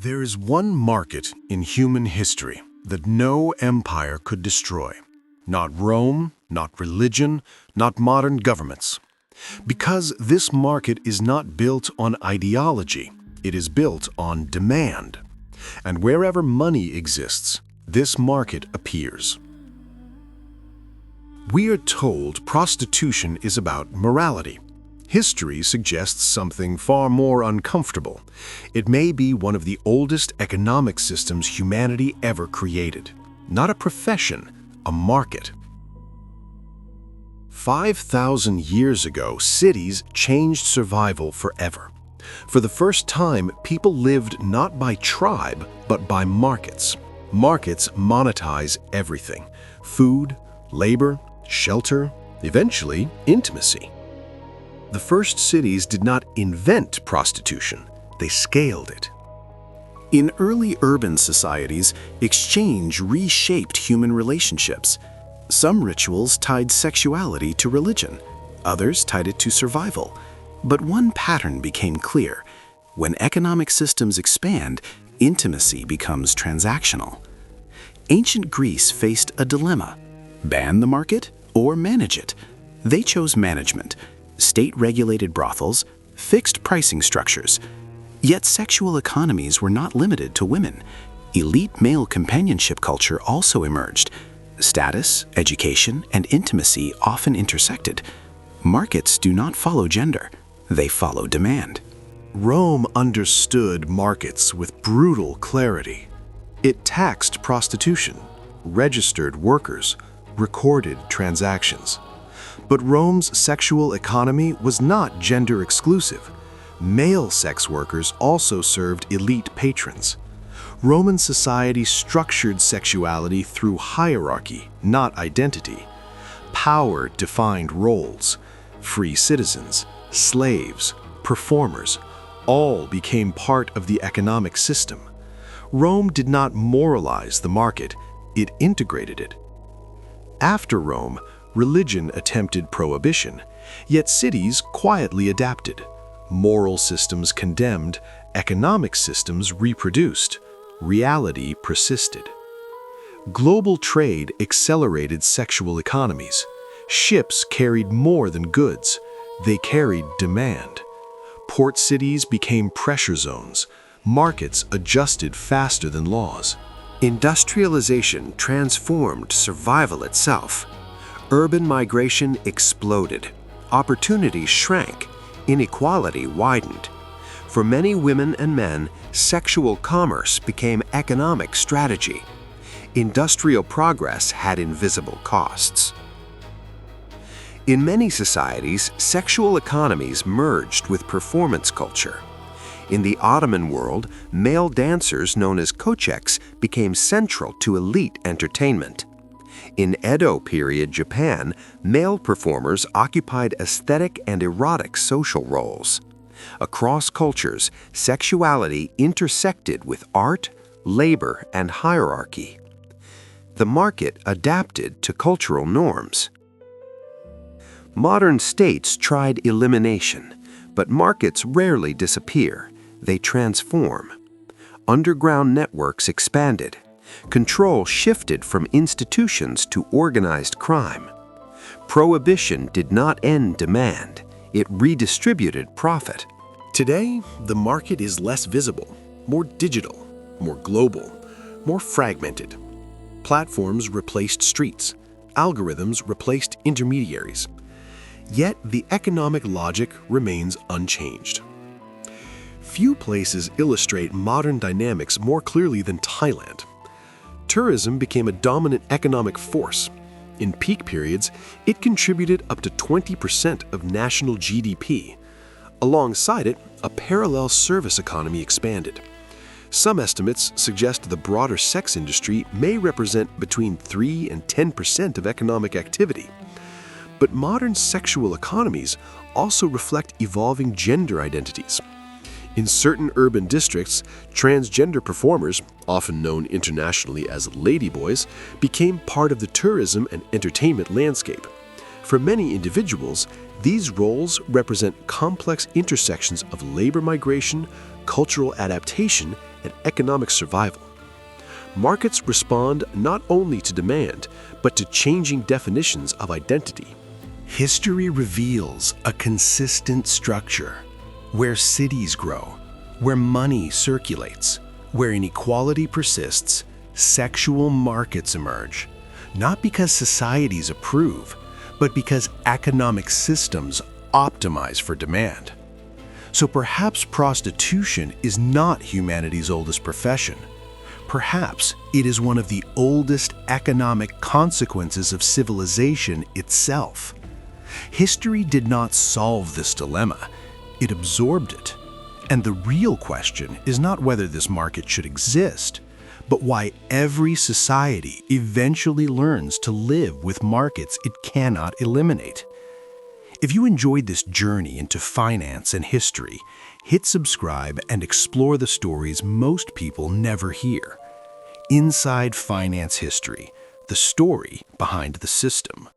There is one market in human history that no empire could destroy. Not Rome, not religion, not modern governments. Because this market is not built on ideology, it is built on demand. And wherever money exists, this market appears. We are told prostitution is about morality. History suggests something far more uncomfortable. It may be one of the oldest economic systems humanity ever created. Not a profession, a market. 5,000 years ago, cities changed survival forever. For the first time, people lived not by tribe, but by markets. Markets monetize everything: food, labor, shelter, eventually intimacy. The first cities did not invent prostitution, they scaled it. In early urban societies, exchange reshaped human relationships. Some rituals tied sexuality to religion, others tied it to survival. But one pattern became clear. When economic systems expand, intimacy becomes transactional. Ancient Greece faced a dilemma: ban the market or manage it. They chose management. State-regulated brothels, fixed pricing structures. Yet sexual economies were not limited to women. Elite male companionship culture also emerged. Status, education, and intimacy often intersected. Markets do not follow gender, they follow demand. Rome understood markets with brutal clarity. It taxed prostitution, registered workers, recorded transactions. But Rome's sexual economy was not gender exclusive. Male sex workers also served elite patrons. Roman society structured sexuality through hierarchy, not identity. Power defined roles. Free citizens, slaves, performers, all became part of the economic system. Rome did not moralize the market, it integrated it. After Rome, religion attempted prohibition, yet cities quietly adapted. Moral systems condemned, economic systems reproduced. Reality persisted. Global trade accelerated sexual economies. Ships carried more than goods. They carried demand. Port cities became pressure zones. Markets adjusted faster than laws. Industrialization transformed survival itself. Urban migration exploded. Opportunities shrank. Inequality widened. For many women and men, sexual commerce became economic strategy. Industrial progress had invisible costs. In many societies, sexual economies merged with performance culture. In the Ottoman world, male dancers known as kocheks became central to elite entertainment. In Edo period Japan, male performers occupied aesthetic and erotic social roles. Across cultures, sexuality intersected with art, labor, and hierarchy. The market adapted to cultural norms. Modern states tried elimination, but markets rarely disappear. They transform. Underground networks expanded. Control shifted from institutions to organized crime. Prohibition did not end demand. It redistributed profit. Today, the market is less visible, more digital, more global, more fragmented. Platforms replaced streets. Algorithms replaced intermediaries. Yet the economic logic remains unchanged. Few places illustrate modern dynamics more clearly than Thailand. Tourism became a dominant economic force. In peak periods, it contributed up to 20% of national GDP. Alongside it, a parallel service economy expanded. Some estimates suggest the broader sex industry may represent between 3 and 10% of economic activity. But modern sexual economies also reflect evolving gender identities. In certain urban districts, transgender performers, often known internationally as ladyboys, became part of the tourism and entertainment landscape. For many individuals, These roles represent complex intersections of labor migration, cultural adaptation, and economic survival. Markets respond not only to demand, but to changing definitions of identity. History reveals a consistent structure where cities grow, where money circulates, where inequality persists, sexual markets emerge, not because societies approve, but because economic systems optimize for demand. So perhaps prostitution is not humanity's oldest profession. Perhaps it is one of the oldest economic consequences of civilization itself. History did not solve this dilemma, it absorbed it. And the real question is not whether this market should exist, but why every society eventually learns to live with markets it cannot eliminate. If you enjoyed this journey into finance and history, hit subscribe and explore the stories most people never hear. Inside Finance History, the story behind the system.